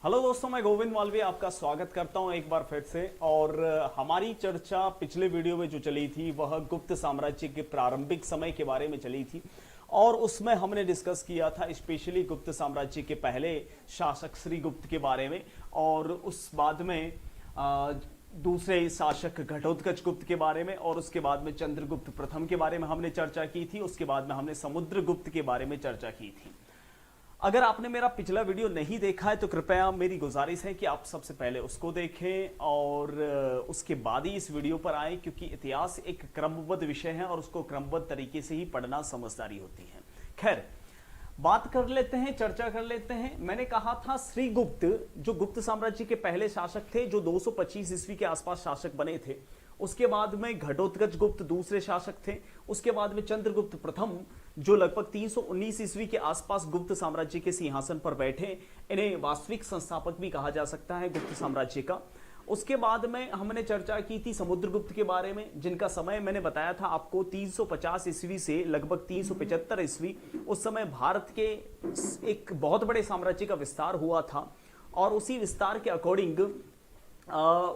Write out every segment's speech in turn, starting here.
Hello दोस्तों, मैं गोविंद मालवी आपका स्वागत करता हूं एक बार फिर से। और हमारी चर्चा पिछले वीडियो में जो चली थी वह गुप्त साम्राज्य के प्रारंभिक समय के बारे में चली थी। और उसमें हमने डिस्कस किया था स्पेशली गुप्त साम्राज्य के पहले शासक श्रीगुप्त के बारे में, और उस बाद में दूसरे शासक घटोत्कच गुप्त के बारे में, और उसके बाद में चंद्रगुप्त प्रथम के बारे में हमने चर्चा की थी। उसके बाद में हमने समुद्रगुप्त के बारे में चर्चा की थी। अगर आपने मेरा पिछला वीडियो नहीं देखा है तो कृपया मेरी गुजारिश है कि आप सबसे पहले उसको देखें और उसके बाद ही इस वीडियो पर आए, क्योंकि इतिहास एक क्रमबद्ध विषय है और उसको क्रमबद्ध तरीके से ही पढ़ना समझदारी होती है। खैर, बात कर लेते हैं, चर्चा कर लेते हैं। मैंने कहा था श्रीगुप्त जो गुप्त साम्राज्य के पहले शासक थे, जो 225 ईस्वी के आसपास शासक बने थे। उसके बाद में घटोत्कच गुप्त दूसरे शासक थे। उसके बाद में चंद्रगुप्त प्रथम जो लगभग 319 ईस्वी के आसपास गुप्त साम्राज्य के सिंहासन पर बैठे। इन्हें वास्तविक संस्थापक भी कहा जा सकता है गुप्त साम्राज्य का। उसके बाद में हमने चर्चा की थी समुद्रगुप्त के बारे में, जिनका समय मैंने बताया था आपको 350 ईस्वी से लगभग 375 ईस्वी। उस समय भारत के एक बहुत बड़े साम्राज्य का विस्तार हुआ था, और उसी विस्तार के अकॉर्डिंग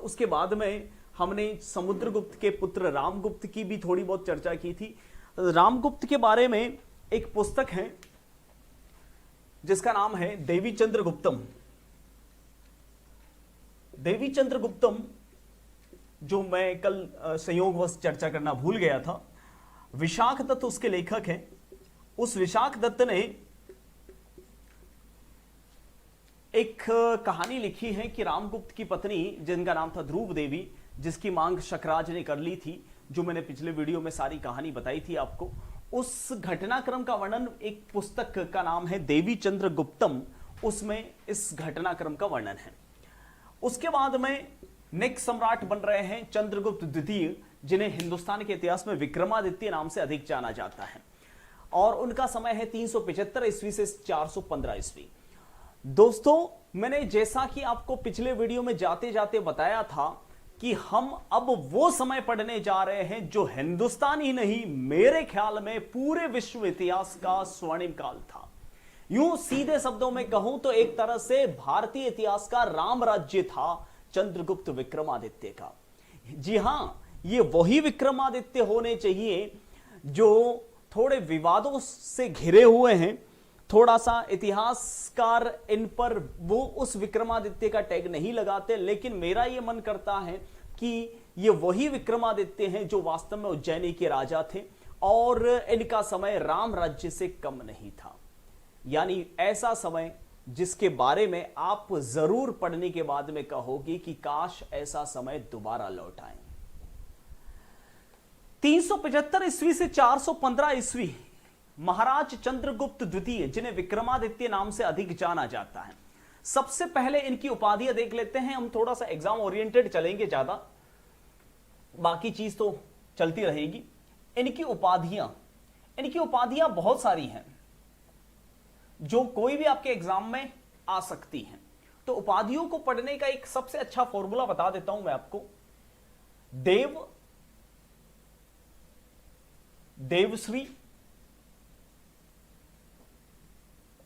उसके बाद में हमने समुद्रगुप्त के पुत्र रामगुप्त की भी थोड़ी बहुत चर्चा की थी। रामगुप्त के बारे में एक पुस्तक है जिसका नाम है देवी चंद्रगुप्तम। देवी चंद्रगुप्तम जो मैं कल संयोगवश चर्चा करना भूल गया था। विशाख दत्त उसके लेखक हैं। उस विशाख दत्त ने एक कहानी लिखी है कि रामगुप्त की पत्नी, जिनका नाम था ध्रुव देवी, जिसकी मांग शकराज ने कर ली थी, जो मैंने पिछले वीडियो में सारी कहानी बताई थी आपको। उस घटनाक्रम का वर्णन एक पुस्तक का नाम है देवी चंद्रगुप्तम, उसमें इस घटनाक्रम का वर्णन है। उसके बाद में नेक्स्ट सम्राट बन रहे हैं चंद्रगुप्त द्वितीय, जिन्हें हिंदुस्तान के इतिहास में विक्रमादित्य नाम से अधिक जाना जाता है, और उनका समय है 375 ईस्वी से 415 ईस्वी। दोस्तों, मैंने जैसा कि आपको पिछले वीडियो में जाते जाते बताया था कि हम अब वो समय पढ़ने जा रहे हैं जो हिंदुस्तान ही नहीं, मेरे ख्याल में पूरे विश्व इतिहास का स्वर्णिम काल था। यूं सीधे शब्दों में कहूं तो एक तरह से भारतीय इतिहास का राम राज्य था चंद्रगुप्त विक्रमादित्य का। जी हां, ये वही विक्रमादित्य होने चाहिए जो थोड़े विवादों से घिरे हुए हैं। थोड़ा सा इतिहासकार इन पर वो उस विक्रमादित्य का टैग नहीं लगाते, लेकिन मेरा ये मन करता है कि ये वही विक्रमादित्य हैं जो वास्तव में उज्जैनी के राजा थे, और इनका समय राम राज्य से कम नहीं था। यानी ऐसा समय जिसके बारे में आप जरूर पढ़ने के बाद में कहोगे कि काश ऐसा समय दोबारा लौट आए। 375 ईस्वी से 415 ईस्वी महाराज चंद्रगुप्त द्वितीय, जिन्हें विक्रमादित्य नाम से अधिक जाना जाता है। सबसे पहले इनकी उपाधियां देख लेते हैं। हम थोड़ा सा एग्जाम ओरिएंटेड चलेंगे ज्यादा, बाकी चीज तो चलती रहेगी। इनकी उपाधियां बहुत सारी हैं जो कोई भी आपके एग्जाम में आ सकती हैं। तो उपाधियों को पढ़ने का एक सबसे अच्छा फॉर्मूला बता देता हूं मैं आपको। देवश्री,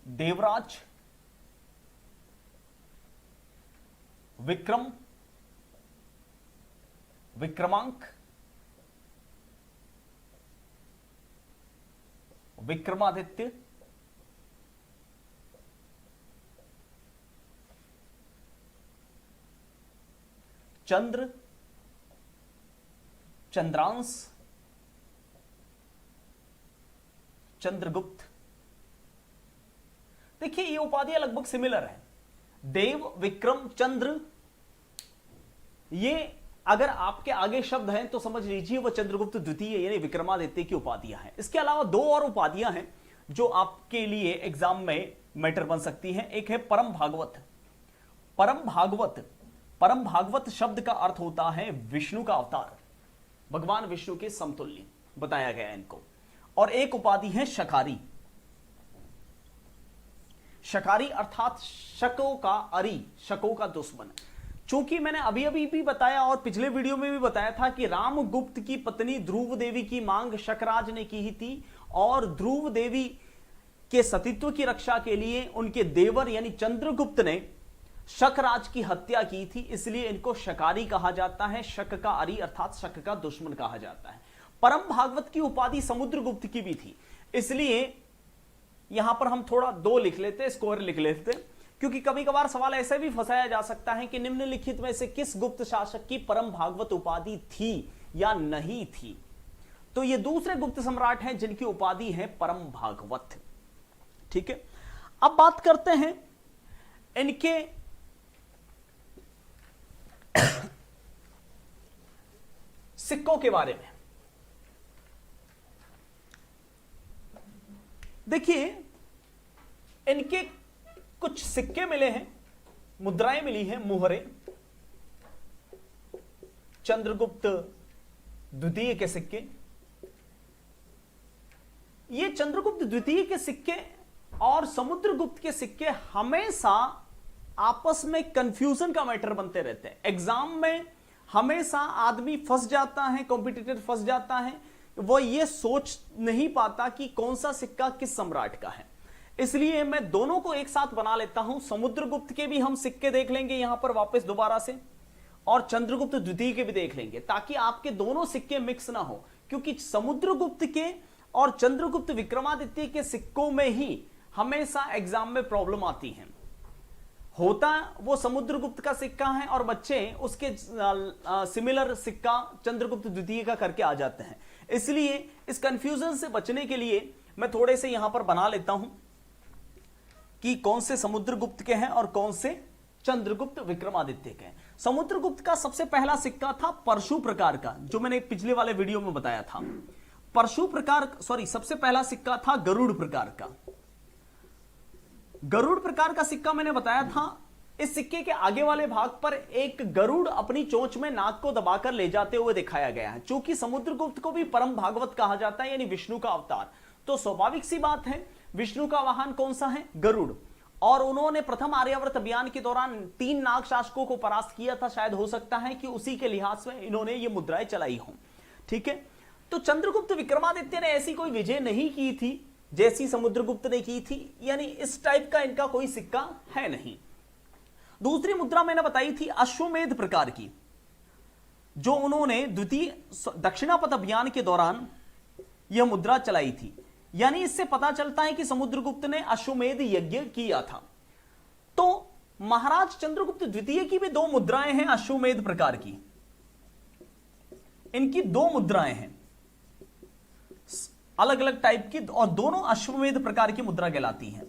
देवराज, विक्रम, विक्रमांक, विक्रमादित्य, चंद्र, चंद्रांश, चंद्रगुप्त। देखिए, ये उपाधियां लगभग सिमिलर है। देव, विक्रम, चंद्र, ये अगर आपके आगे शब्द हैं तो समझ लीजिए वो चंद्रगुप्त द्वितीय यानी विक्रमादित्य की उपाधियां हैं। इसके अलावा दो और उपाधियां हैं जो आपके लिए एग्जाम में मैटर बन सकती हैं। एक है परम भागवत। परम भागवत शब्द का अर्थ होता है विष्णु का अवतार, भगवान विष्णु के समतुल्य बताया गया इनको। और एक उपाधि है शकारी। शकारी अर्थात शकों का अरी, शकों का दुश्मन। चूंकि मैंने अभी अभी भी बताया और पिछले वीडियो में भी बताया था कि रामगुप्त की पत्नी ध्रुव देवी की मांग शकराज ने की थी, और ध्रुव देवी के सतीत्व की रक्षा के लिए उनके देवर यानी चंद्रगुप्त ने शकराज की हत्या की थी, इसलिए इनको शकारी कहा जाता है। शक का अरी अर्थात शक का दुश्मन कहा जाता है। परम भागवत की उपाधि समुद्रगुप्त की भी थी, इसलिए यहां पर हम थोड़ा 2 लिख लेते, स्कोर लिख लेते, क्योंकि कभी कभार सवाल ऐसे भी फंसाया जा सकता है कि निम्नलिखित में से किस गुप्त शासक की परम भागवत उपाधि थी या नहीं थी। तो ये दूसरे गुप्त सम्राट हैं जिनकी उपाधि है परम भागवत। ठीक है, अब बात करते हैं इनके सिक्कों के बारे में। देखिए, इनके कुछ सिक्के मिले हैं, मुद्राएं मिली हैं, मुहरे चंद्रगुप्त द्वितीय के सिक्के। ये चंद्रगुप्त द्वितीय के सिक्के और समुद्रगुप्त के सिक्के हमेशा आपस में कंफ्यूजन का मैटर बनते रहते हैं। एग्जाम में हमेशा आदमी फंस जाता है, कॉम्पिटिटर फंस जाता है, वो ये सोच नहीं पाता कि कौन सा सिक्का किस सम्राट का है। इसलिए मैं दोनों को एक साथ बना लेता हूं। समुद्रगुप्त के भी हम सिक्के देख लेंगे यहां पर वापस दोबारा से, और चंद्रगुप्त द्वितीय के भी देख लेंगे, ताकि आपके दोनों सिक्के मिक्स ना हो, क्योंकि समुद्रगुप्त के और चंद्रगुप्त विक्रमादित्य के सिक्कों में ही हमेशा एग्जाम में प्रॉब्लम आती है। होता वो समुद्रगुप्त का सिक्का है और बच्चे उसके सिमिलर सिक्का चंद्रगुप्त द्वितीय का करके आ जाते हैं। इसलिए इस कंफ्यूजन से बचने के लिए मैं थोड़े से यहां पर बना लेता हूं कि कौन से समुद्रगुप्त के हैं और कौन से चंद्रगुप्त विक्रमादित्य के हैं। समुद्रगुप्त का सबसे पहला सिक्का था परशु प्रकार का, जो मैंने पिछले वाले वीडियो में बताया था। परशु प्रकार, सॉरी, सबसे पहला सिक्का था गरुड़ प्रकार का। गरुड़ प्रकार का सिक्का मैंने बताया था। इस सिक्के के आगे वाले भाग पर एक गरुड़ अपनी चोंच में नाक को दबाकर ले जाते हुए दिखाया गया है। चूंकि समुद्रगुप्त को भी परम भागवत कहा जाता है, यानी विष्णु का अवतार, तो स्वाभाविक सी बात है विष्णु का वाहन कौन सा है? गरुड़। और उन्होंने प्रथम आर्यावर्त अभियान के दौरान 3 नाग शासकों को परास्त किया था। शायद हो सकता है कि उसी के लिहाज से इन्होंने ये मुद्राएं चलाई हों। ठीक है, तो चंद्रगुप्त विक्रमादित्य ने ऐसी कोई विजय नहीं की थी जैसी समुद्रगुप्त ने की थी, यानी इस टाइप का इनका कोई सिक्का है नहीं। दूसरी मुद्रा मैंने बताई थी अश्वमेध प्रकार की, जो उन्होंने द्वितीय दक्षिणापथ अभियान के दौरान यह मुद्रा चलाई थी। यानी इससे पता चलता है कि समुद्रगुप्त ने अश्वमेध यज्ञ किया था। तो महाराज चंद्रगुप्त द्वितीय की भी 2 मुद्राएं हैं अश्वमेध प्रकार की। इनकी 2 मुद्राएं हैं अलग अलग टाइप की, और दोनों अश्वमेध प्रकार की मुद्रा कहलाती हैं।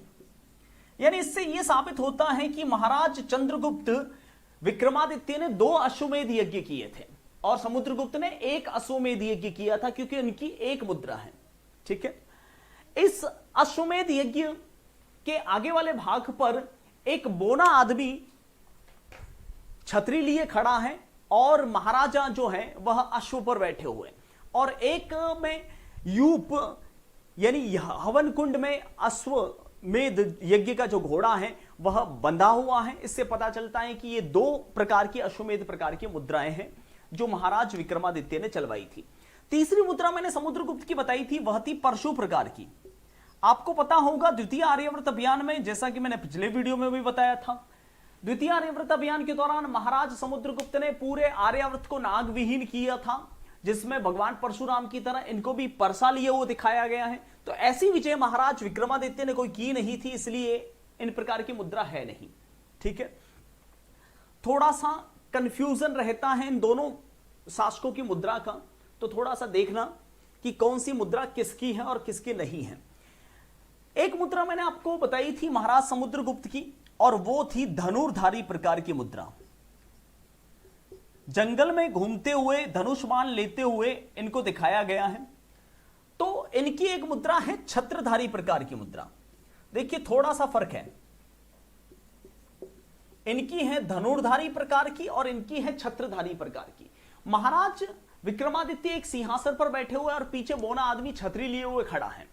यानी इससे यह साबित होता है कि महाराज चंद्रगुप्त विक्रमादित्य ने 2 अश्वमेध यज्ञ किए थे और समुद्रगुप्त ने 1 अश्वमेध यज्ञ किया था, क्योंकि उनकी 1 मुद्रा है। ठीक है, इस अश्वमेध यज्ञ के आगे वाले भाग पर एक बोना आदमी छतरी लिए खड़ा है और महाराजा जो है वह अश्व पर बैठे हुए, और एक में यूप यानी हवन कुंड में अश्वमेध यज्ञ का जो घोड़ा है वह बंधा हुआ है। इससे पता चलता है कि ये 2 प्रकार की अश्वमेध प्रकार की मुद्राएं हैं जो महाराज विक्रमादित्य ने चलवाई थी। तीसरी मुद्रा मैंने समुद्रगुप्त की बताई थी, वह थी परशु प्रकार की। आपको पता होगा द्वितीय आर्यावर्त अभियान में, जैसा कि मैंने पिछले वीडियो में भी बताया था, द्वितीय आर्यावर्त अभियान के दौरान महाराज समुद्रगुप्त ने पूरे आर्यावर्त को नागविहीन किया था, जिसमें भगवान परशुराम की तरह इनको भी परसा लिए हुए दिखाया गया है। तो ऐसी विजय महाराज विक्रमादित्य ने कोई की नहीं थी, इसलिए इन प्रकार की मुद्रा है नहीं। ठीक है, थोड़ा सा कंफ्यूजन रहता है इन दोनों शासकों की मुद्रा का, तो थोड़ा सा देखना कि कौन सी मुद्रा किसकी है और किसकी नहीं है। एक मुद्रा मैंने आपको बताई थी महाराज समुद्रगुप्त की, और वो थी धनुर्धारी प्रकार की मुद्रा। जंगल में घूमते हुए धनुष बाण लेते हुए इनको दिखाया गया है। तो इनकी एक मुद्रा है छत्रधारी प्रकार की मुद्रा। देखिए थोड़ा सा फर्क है, इनकी है धनुर्धारी प्रकार की और इनकी है छत्रधारी प्रकार की। महाराज विक्रमादित्य एक सिंहासन पर बैठे हुए और पीछे बोना आदमी छतरी लिए हुए खड़ा है।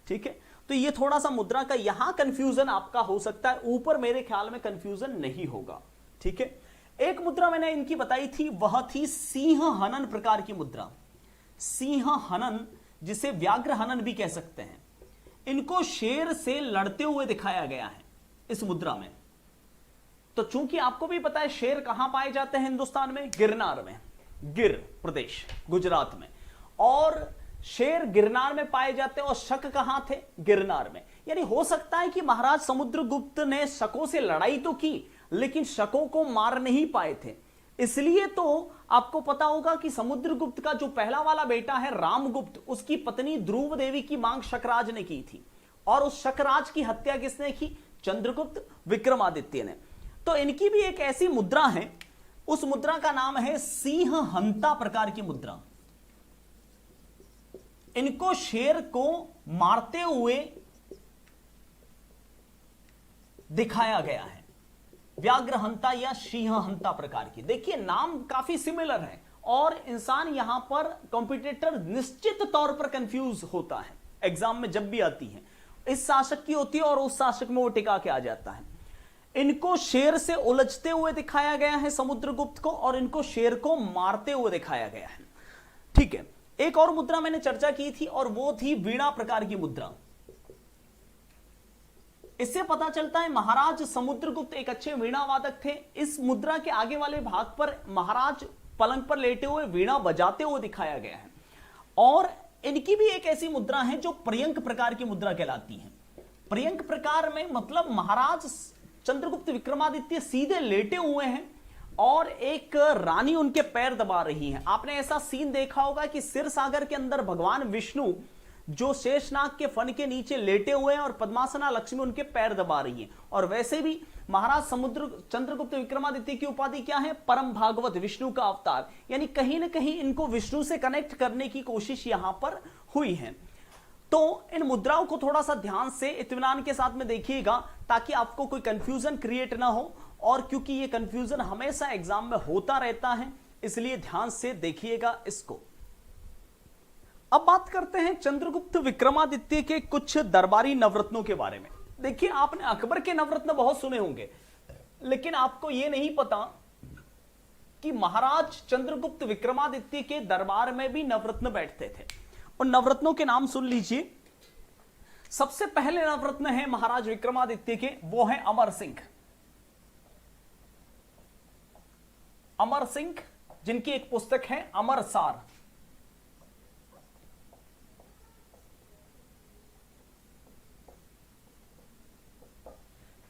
ठीक है, तो ये थोड़ा सा मुद्रा का यहां कंफ्यूजन आपका हो सकता है, ऊपर मेरे ख्याल में कंफ्यूजन नहीं होगा। ठीक है, एक मुद्रा मैंने इनकी बताई थी, वह थी सिंह हनन प्रकार की मुद्रा। सिंह हनन, जिसे व्याघ्र हनन भी कह सकते हैं। इनको शेर से लड़ते हुए दिखाया गया है इस मुद्रा में। तो चूंकि आपको भी पता है शेर कहां पाए जाते हैं हिंदुस्तान में, गिरनार में, गिर प्रदेश गुजरात में, और शेर गिरनार में पाए जाते हैं और शक कहां थे, गिरनार में। यानी हो सकता है कि महाराज समुद्रगुप्त ने शकों से लड़ाई तो की लेकिन शकों को मार नहीं पाए थे। इसलिए तो आपको पता होगा कि समुद्रगुप्त का जो पहला वाला बेटा है रामगुप्त, उसकी पत्नी ध्रुव देवी की मांग शकराज ने की थी, और उस शकराज की हत्या किसने की, चंद्रगुप्त विक्रमादित्य ने। तो इनकी भी एक ऐसी मुद्रा है, उस मुद्रा का नाम है सिंह हंता प्रकार की मुद्रा। इनको शेर को मारते हुए दिखाया गया है, व्याघ्रहंता या सिंहहंता प्रकार की। देखिए नाम काफी सिमिलर है और इंसान यहां पर कॉम्पिटिटर निश्चित तौर पर कंफ्यूज होता है एग्जाम में जब भी आती है। इस शासक की होती है और उस शासक में वो टिका के आ जाता है। इनको शेर से उलझते हुए दिखाया गया है समुद्रगुप्त को, और इनको शेर को मारते हुए दिखाया गया है। ठीक है, एक और मुद्रा मैंने चर्चा की थी और वो थी वीणा प्रकार की मुद्रा। इससे पता चलता है महाराज समुद्रगुप्त एक अच्छे वीणा वादक थे। इस मुद्रा के आगे वाले भाग पर महाराज पलंग पर लेटे हुए वीणा बजाते हुए दिखाया गया है। और इनकी भी एक ऐसी मुद्रा है जो पर्यंक प्रकार की मुद्रा कहलाती है। पर्यंक प्रकार में मतलब महाराज चंद्रगुप्त विक्रमादित्य सीधे लेटे हुए हैं और एक रानी उनके पैर दबा रही है। आपने ऐसा सीन देखा होगा कि क्षीर सागर के अंदर भगवान विष्णु जो शेषनाग के फन के नीचे लेटे हुए हैं और पद्मासना लक्ष्मी उनके पैर दबा रही है। और वैसे भी महाराज चंद्रगुप्त विक्रमादित्य की उपाधि क्या है, परम भागवत, विष्णु का अवतार। यानी कहीं ना कहीं इनको विष्णु से कनेक्ट करने की कोशिश यहां पर हुई है। तो इन मुद्राओं को थोड़ा सा ध्यान से इत्मीनान के साथ में देखिएगा ताकि आपको कोई कंफ्यूजन क्रिएट ना हो। और क्योंकि ये कंफ्यूजन हमेशा एग्जाम में होता रहता है इसलिए ध्यान से देखिएगा इसको। अब बात करते हैं चंद्रगुप्त विक्रमादित्य के कुछ दरबारी नवरत्नों के बारे में। देखिए आपने अकबर के नवरत्न बहुत सुने होंगे लेकिन आपको यह नहीं पता कि महाराज चंद्रगुप्त विक्रमादित्य के दरबार में भी नवरत्न बैठते थे। और नवरत्नों के नाम सुन लीजिए। सबसे पहले नवरत्न है महाराज विक्रमादित्य के, वो है अमर सिंह। अमर सिंह जिनकी एक पुस्तक है अमरसार।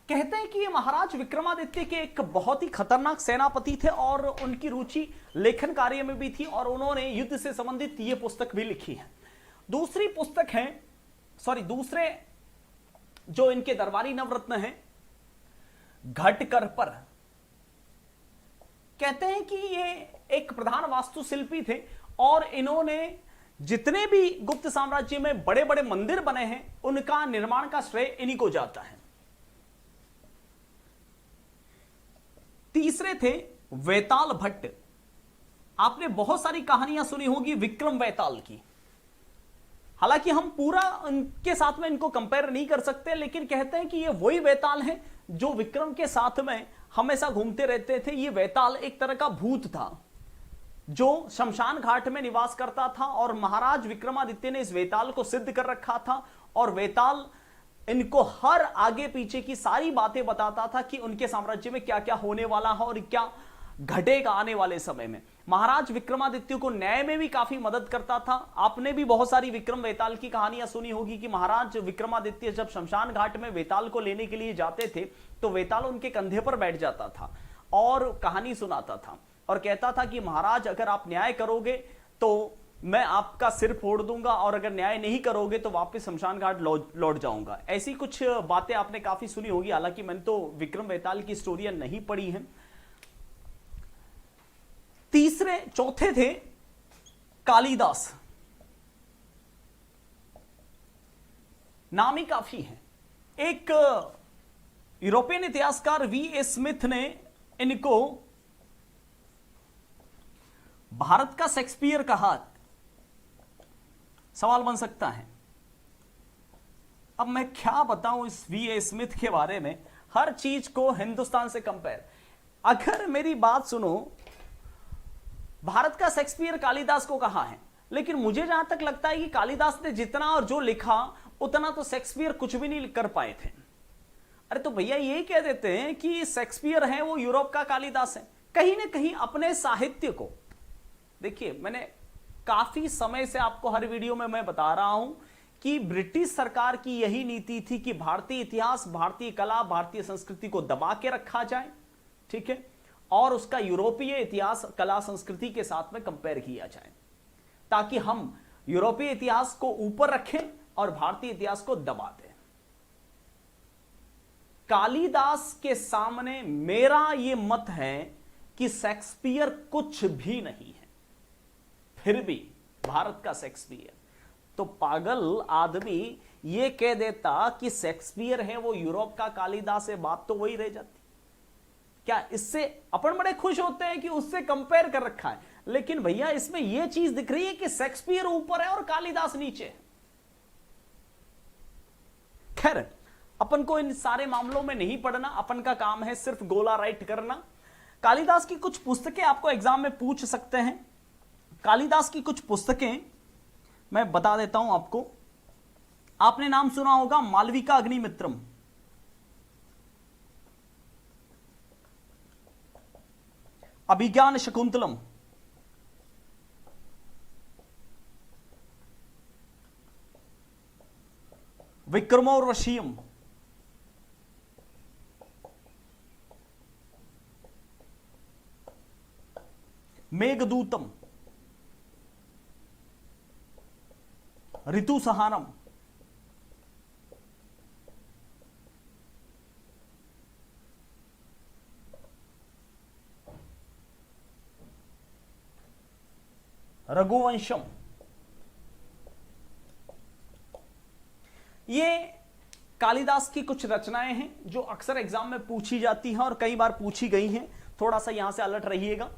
कहते हैं कि ये महाराज विक्रमादित्य के एक बहुत ही खतरनाक सेनापति थे और उनकी रुचि लेखन कार्य में भी थी और उन्होंने युद्ध से संबंधित ये पुस्तक भी लिखी है। दूसरी पुस्तक है, दूसरे जो इनके दरबारी नवरत्न हैं, घटकर पर। कहते हैं कि ये एक प्रधान वास्तुशिल्पी थे और इन्होंने जितने भी गुप्त साम्राज्य में बड़े बड़े मंदिर बने हैं उनका निर्माण का श्रेय इन्हीं को जाता है। तीसरे थे वेताल भट्ट। आपने बहुत सारी कहानियां सुनी होगी विक्रम वेताल की। हालांकि हम पूरा उनके साथ में इनको कंपेयर नहीं कर सकते लेकिन कहते हैं कि ये वही वेताल हैं जो विक्रम के साथ में हमेशा घूमते रहते थे। ये वेताल एक तरह का भूत था जो शमशान घाट में निवास करता था और महाराज विक्रमादित्य ने इस वेताल को सिद्ध कर रखा था। और वेताल इनको हर आगे पीछे की सारी बातें बताता था कि उनके साम्राज्य में क्या क्या होने वाला है और क्या घटेगा आने वाले समय में। महाराज विक्रमादित्य को न्याय में भी काफी मदद करता था। आपने भी बहुत सारी विक्रम वेताल की कहानियां सुनी होगी कि महाराज विक्रमादित्य जब शमशान घाट में वेताल को लेने के लिए जाते थे तो वेताल उनके कंधे पर बैठ जाता था और कहानी सुनाता था और कहता था कि महाराज अगर आप न्याय करोगे तो मैं आपका सिर फोड़ दूंगा और अगर न्याय नहीं करोगे तो वापस शमशान घाट लौट जाऊंगा। ऐसी कुछ बातें आपने काफी सुनी होगी। हालांकि मैंने तो विक्रम वेताल की स्टोरियां नहीं पढ़ी हैं। चौथे थे कालिदास। नाम ही काफी है। एक यूरोपियन इतिहासकार V.A. स्मिथ ने इनको भारत का शेक्सपियर कहा। सवाल बन सकता है अब मैं क्या बताऊं इस V.A. स्मिथ के बारे में, हर चीज को हिंदुस्तान से कंपेयर। अगर मेरी बात सुनो, भारत का शेक्सपियर कालिदास को कहा है लेकिन मुझे जहां तक लगता है कि कालिदास ने जितना और जो लिखा उतना तो शेक्सपियर कुछ भी नहीं कर पाए थे। अरे तो भैया ये कह देते हैं कि शेक्सपियर है वो यूरोप का कालिदास है। कहीं ना कहीं अपने साहित्य को देखिए, मैंने काफी समय से आपको हर वीडियो में मैं बता रहा हूं कि ब्रिटिश सरकार की यही नीति थी कि भारतीय इतिहास, भारतीय कला, भारतीय संस्कृति को दबा के रखा जाए, ठीक है, और उसका यूरोपीय इतिहास, कला, संस्कृति के साथ में कंपेयर किया जाए, ताकि हम यूरोपीय इतिहास को ऊपर रखें और भारतीय इतिहास को दबा दें। कालिदास के सामने मेरा यह मत है कि शेक्सपियर कुछ भी नहीं है, फिर भी भारत का शेक्सपियर। तो पागल आदमी ये कह देता कि शेक्सपियर है वो यूरोप का कालिदास है, बात तो वही रह जाती। क्या इससे अपन बड़े खुश होते हैं कि उससे कंपेयर कर रखा है, लेकिन भैया इसमें यह चीज दिख रही है कि शेक्सपियर ऊपर है और कालिदास नीचे है। खैर, अपन को इन सारे मामलों में नहीं पढ़ना, अपन का काम है सिर्फ गोला राइट करना। कालिदास की कुछ पुस्तकें आपको एग्जाम में पूछ सकते हैं। कालिदास की कुछ पुस्तकें मैं बता देता हूं आपको। आपने नाम सुना होगा मालविका अग्निमित्रम, अभिज्ञान शकुंतलम, विक्रमोर्वशीयम, मेघदूतम, ऋतुसहानम, रघुवंशम। ये कालिदास की कुछ रचनाएं हैं जो अक्सर एग्जाम में पूछी जाती हैं और कई बार पूछी गई हैं। थोड़ा सा यहां से अलर्ट रहिएगा।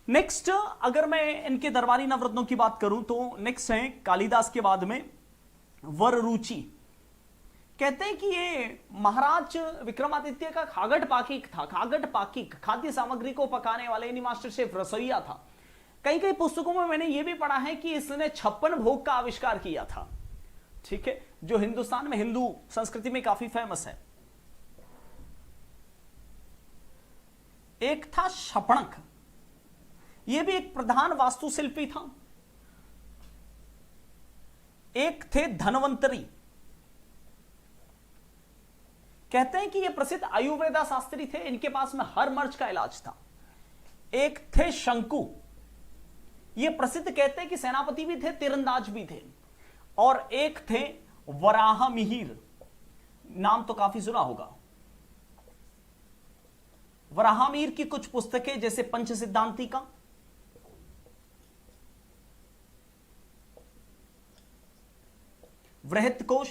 नेक्स्ट, अगर मैं इनके दरबारी नवरत्नों की बात करूं तो नेक्स्ट है कालिदास के बाद में वररुचि। कहते हैं कि ये महाराज विक्रमादित्य का खागट पाकिक था। खागट पाकिक खाद्य सामग्री को पकाने वाले, यानी मास्टर शेफ, रसोईया था। कई कई पुस्तकों में मैंने ये भी पढ़ा है कि इसने 56 भोग का आविष्कार किया था, ठीक है, जो हिंदुस्तान में हिंदू संस्कृति में काफी फेमस है। एक था शपणक, यह भी एक प्रधान वास्तुशिल्पी था। एक थे धनवंतरी, कहते हैं कि ये प्रसिद्ध आयुर्वेदा शास्त्री थे, इनके पास में हर मर्ज का इलाज था। एक थे शंकु, ये प्रसिद्ध कहते हैं कि सेनापति भी थे, तीरंदाज भी थे। और एक थे वराह मिहिर, नाम तो काफी सुना होगा। वराह मिहिर की कुछ पुस्तकें जैसे पंच सिद्धांतिका, वृहत्कोश।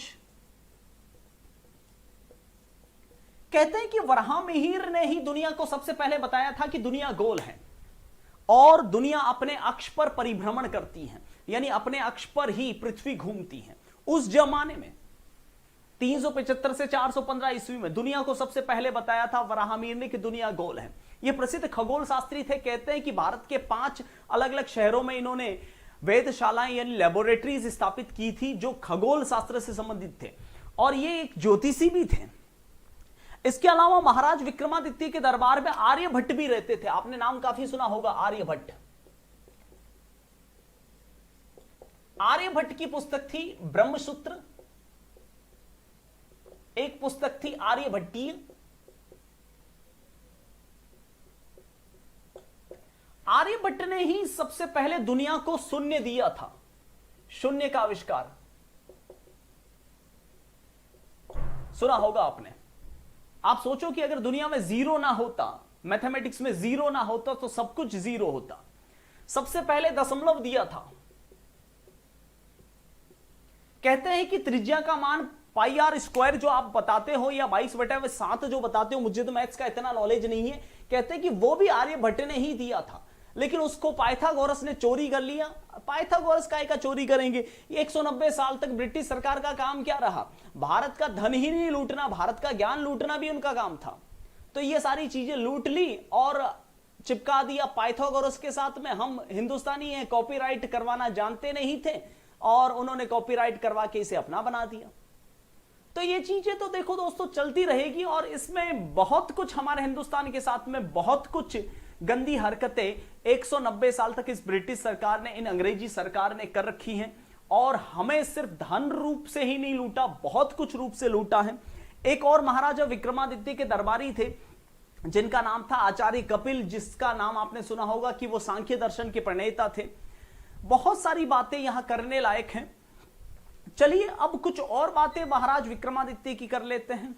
कहते हैं कि वराह मिहिर ने ही दुनिया को सबसे पहले बताया था कि दुनिया गोल है और दुनिया अपने अक्ष पर परिभ्रमण करती है, यानी अपने अक्ष पर ही पृथ्वी घूमती है। उस जमाने में 375 से 415 ईस्वी में दुनिया को सबसे पहले बताया था वराहमिहिर ने कि दुनिया गोल है। ये प्रसिद्ध खगोल शास्त्री थे। कहते हैं कि भारत के 5 अलग अलग शहरों में इन्होंने वेधशालाएं यानी लेबोरेटरीज स्थापित की थी जो खगोल शास्त्र से संबंधित थे, और ये एक ज्योतिषी भी थे। इसके अलावा महाराज विक्रमादित्य के दरबार में आर्यभट्ट भी रहते थे। आपने नाम काफी सुना होगा, आर्यभट्ट। आर्यभट्ट की पुस्तक थी ब्रह्मसूत्र, एक पुस्तक थी आर्यभट्टीय। आर्यभट्ट ने ही सबसे पहले दुनिया को शून्य दिया था, शून्य का आविष्कार सुना होगा आपने। आप सोचो कि अगर दुनिया में जीरो ना होता, मैथमेटिक्स में जीरो ना होता तो सब कुछ जीरो होता। सबसे पहले दशमलव दिया था। कहते हैं कि त्रिज्या का मान पाई आर स्क्वायर जो आप बताते हो या 22/7 जो बताते हो, मुझे तो मैथ्स का इतना नॉलेज नहीं है। कहते हैं कि वो भी आर्यभट्ट ने ही दिया था, लेकिन उसको पाइथागोरस ने चोरी कर लिया। पाइथागोरस काय का चोरी करेंगे? 190 साल तक ब्रिटिश सरकार का काम क्या रहा? भारत का धन ही नहीं लूटना, भारत का ज्ञान लूटना भी उनका काम था। तो ये सारी चीजें लूट ली और चिपका दिया पाइथागोरस के साथ में। हम हिंदुस्तानी हैं, कॉपीराइट करवाना जानते नहीं थे और उन्होंने कॉपीराइट करवा के इसे अपना बना दिया। तो ये चीजें तो देखो दोस्तों चलती रहेगी, और इसमें बहुत कुछ हमारे हिंदुस्तान के साथ में बहुत कुछ गंदी हरकतें 190 साल तक इस ब्रिटिश सरकार ने, इन अंग्रेजी सरकार ने कर रखी हैं, और हमें सिर्फ धन रूप से ही नहीं लूटा, बहुत कुछ रूप से लूटा है। एक और महाराजा विक्रमादित्य के दरबारी थे जिनका नाम था आचार्य कपिल, जिसका नाम आपने सुना होगा कि वो सांख्य दर्शन के प्रणेता थे। बहुत सारी बातें यहां करने लायक हैं। चलिए अब कुछ और बातें महाराज विक्रमादित्य की कर लेते हैं।